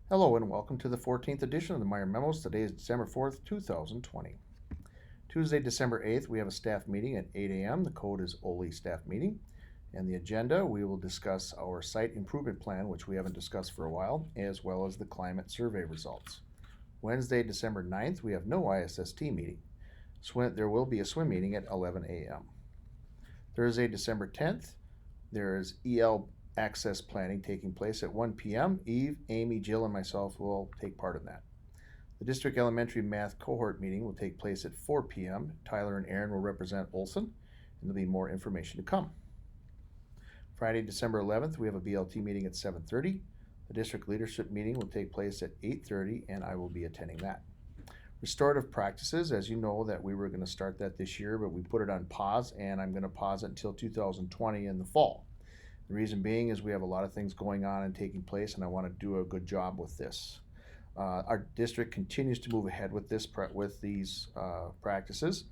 Hello and welcome to the 14th edition of the Meyer Memos. Today is December 4th, 2020. Tuesday, December 8th, we have a staff meeting at 8 a.m. The code is OLI staff meeting. And the agenda, we will discuss our site improvement plan, which we haven't discussed for a while, as well as the climate survey results. Wednesday, December 9th, we have no ISST meeting. There will be a swim meeting at 11 a.m. Thursday, December 10th, there is EL access planning taking place at 1 p.m. Eve, Amy, Jill, and myself will take part in that. The district elementary math cohort meeting will take place at 4 p.m. Tyler and Aaron will represent Olson, and there'll be more information to come. Friday, December 11th, we have a BLT meeting at 7:30. The district leadership meeting will take place at 8:30, and I will be attending that. Restorative practices, as you know, that we were going to start that this year, but we put it on pause, and I'm going to pause it until 2020 in the fall. The reason being is we have a lot of things going on and taking place, and I want to do a good job with this. Our district continues to move ahead with these practices,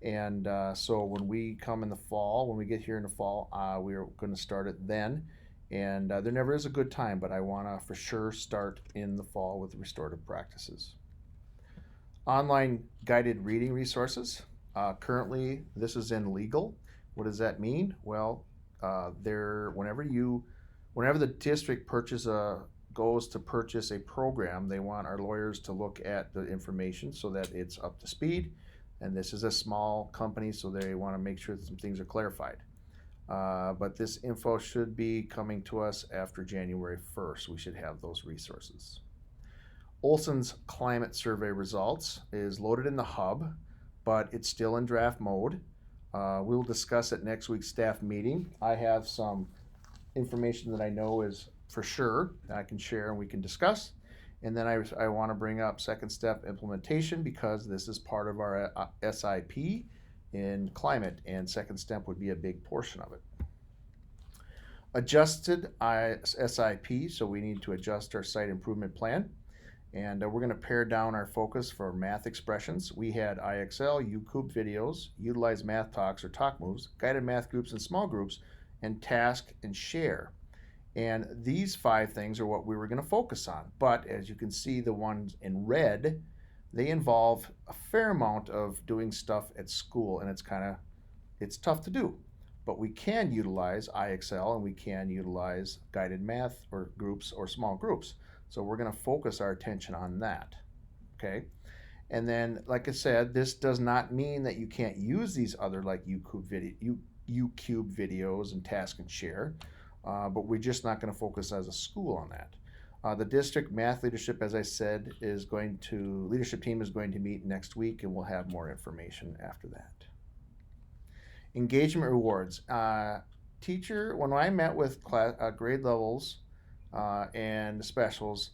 and so when we come in the fall, when we get here in the fall, we are going to start it then. And there never is a good time, but I want to for sure start in the fall with restorative practices. Online guided reading resources. Currently, this is in legal. What does that mean? Well, whenever the district goes to purchase a program, they want our lawyers to look at the information so that it's up to speed. And this is a small company, so they want to make sure that some things are clarified. But this info should be coming to us after January 1st. We should have those resources. Olson's climate survey results is loaded in the hub, but it's still in draft mode. We'll discuss at next week's staff meeting. I have some information that I know is for sure that I can share and we can discuss. And then I want to bring up second step implementation because this is part of our SIP in climate, and second step would be a big portion of it. Adjusted SIP, so we need to adjust our site improvement plan. And we're going to pare down our focus for math expressions. We had IXL, UCube videos, utilize math talks or talk moves, guided math groups and small groups, and task and share. And these 5 things are what we were going to focus on. But as you can see, the ones in red, they involve a fair amount of doing stuff at school, and it's tough to do. But we can utilize IXL and we can utilize guided math or groups or small groups. So we're going to focus our attention on that, okay? And then, like I said, this does not mean that you can't use these other like UCube videos and task and share, but we're just not going to focus as a school on that. The district math leadership, as I said, leadership team is going to meet next week, and we'll have more information after that. Engagement rewards. When I met with grade levels and specials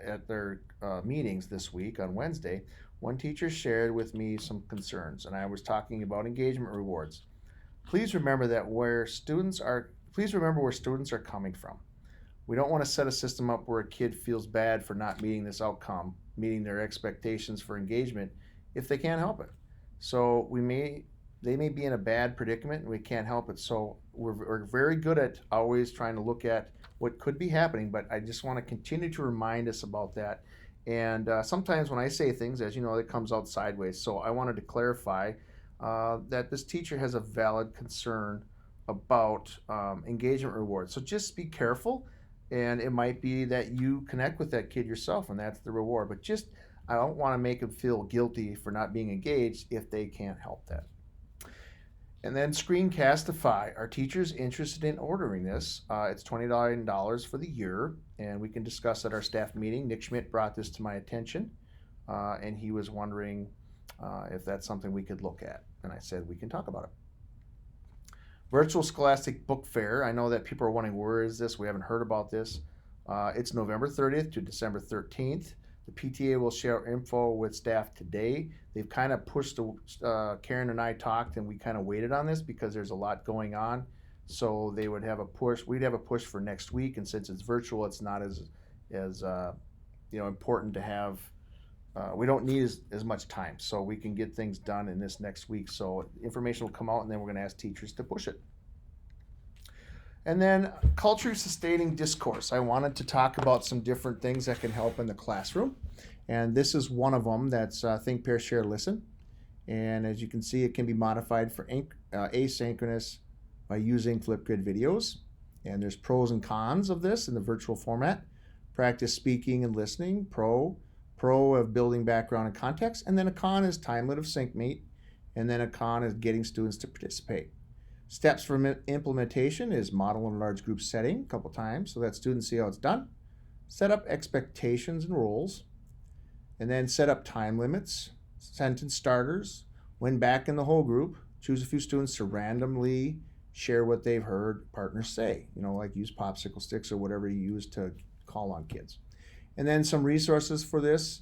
at their meetings this week on Wednesday, one teacher shared with me some concerns, and I was talking about engagement rewards. Please remember where students are coming from. We don't want to set a system up where a kid feels bad for not meeting this outcome, meeting their expectations for engagement, if they can't help it. So they may be in a bad predicament and we can't help it. So we're very good at always trying to look at what could be happening, but I just want to continue to remind us about that. And sometimes when I say things, as you know, it comes out sideways. So I wanted to clarify that this teacher has a valid concern about engagement rewards. So just be careful, and it might be that you connect with that kid yourself, and that's the reward. But I don't want to make them feel guilty for not being engaged if they can't help that. And then Screencastify. Are teachers interested in ordering this? It's $29 for the year, and we can discuss at our staff meeting. Nick Schmidt brought this to my attention, and he was wondering if that's something we could look at. And I said we can talk about it. Virtual Scholastic Book Fair. I know that people are wondering, where is this? We haven't heard about this. It's November 30th to December 13th. The PTA will share info with staff today. They've kind of pushed, Karen and I talked, and we kind of waited on this because there's a lot going on. So they would have a push. We'd have a push for next week, and since it's virtual, it's not as important to have. We don't need as much time, so we can get things done in this next week. So information will come out, and then we're going to ask teachers to push it. And then culture sustaining discourse. I wanted to talk about some different things that can help in the classroom. And this is one of them. That's Think, Pair, Share, Listen. And as you can see, it can be modified for asynchronous by using Flipgrid videos. And there's pros and cons of this in the virtual format. Practice speaking and listening, pro of building background and context, and then a con is timelet of SyncMate, and then a con is getting students to participate. Steps for implementation is model in a large group setting a couple times so that students see how it's done. Set up expectations and roles, and then set up time limits, sentence starters, when back in the whole group, choose a few students to randomly share what they've heard partners say, like use popsicle sticks or whatever you use to call on kids. And then some resources for this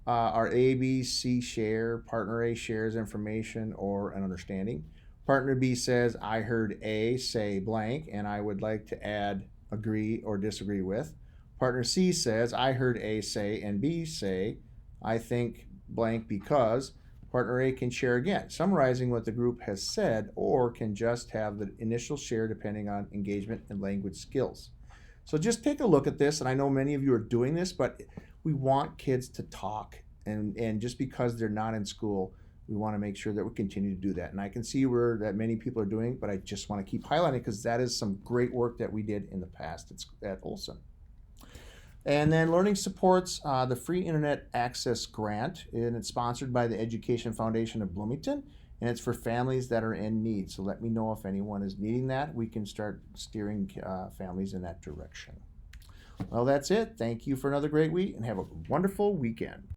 are A, B, C share, partner A shares information or an understanding. Partner B says, I heard A say blank, and I would like to add agree or disagree with. Partner C says, I heard A say and B say, I think blank because. Partner A can share again, summarizing what the group has said, or can just have the initial share depending on engagement and language skills. So just take a look at this, and I know many of you are doing this, but we want kids to talk, and just because they're not in school, we want to make sure that we continue to do that. And I can see that many people are doing, but I just want to keep highlighting because that is some great work that we did in the past at Olson. And then learning supports the free internet access grant, and it's sponsored by the Education Foundation of Bloomington, and it's for families that are in need. So let me know if anyone is needing that. We can start steering families in that direction. Well, that's it. Thank you for another great week, and have a wonderful weekend.